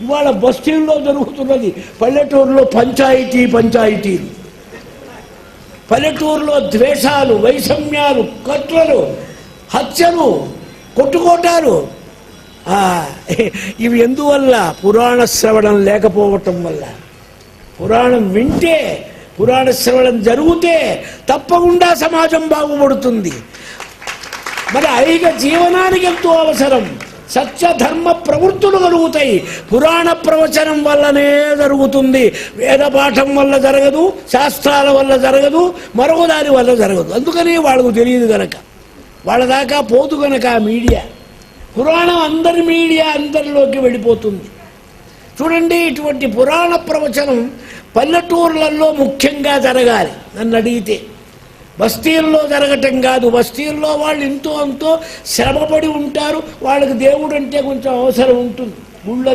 ఇవాళ బస్తీల్లో జరుగుతున్నది. పల్లెటూరులో పంచాయితీలు, పల్లెటూరులో ద్వేషాలు, వైషమ్యాలు, కట్లలు, హత్యలు, కొట్టుకోటాలు. ఇవి ఎందువల్ల? పురాణ శ్రవణం లేకపోవటం వల్ల. పురాణం వింటే, పురాణ శ్రవణం జరిగితే తప్పకుండా సమాజం బాగుపడుతుంది. మరి ఐక జీవనానికి ఎంతో అవసరం. సత్యధర్మ ప్రవృత్తులు కలుగుతాయి. పురాణ ప్రవచనం వల్లనే జరుగుతుంది. వేద పాఠం వల్ల జరగదు, శాస్త్రాల వల్ల జరగదు, మరొక దాని వల్ల జరగదు. అందుకని వాళ్ళకు తెలియదు గనక, వాళ్ళ దాకా పోదు గనక మీడియా. పురాణం అందరిలోకి వెళ్ళిపోతుంది. చూడండి, ఇటువంటి పురాణ ప్రవచనం పల్లెటూర్లలో ముఖ్యంగా జరగాలి. నన్ను అడిగితే బస్తీల్లో జరగటం కాదు. బస్తీల్లో వాళ్ళు ఎంతో శ్రమపడి ఉంటారు. వాళ్ళకి దేవుడు అంటే కొంచెం అవసరం ఉంటుంది. గుళ్ళ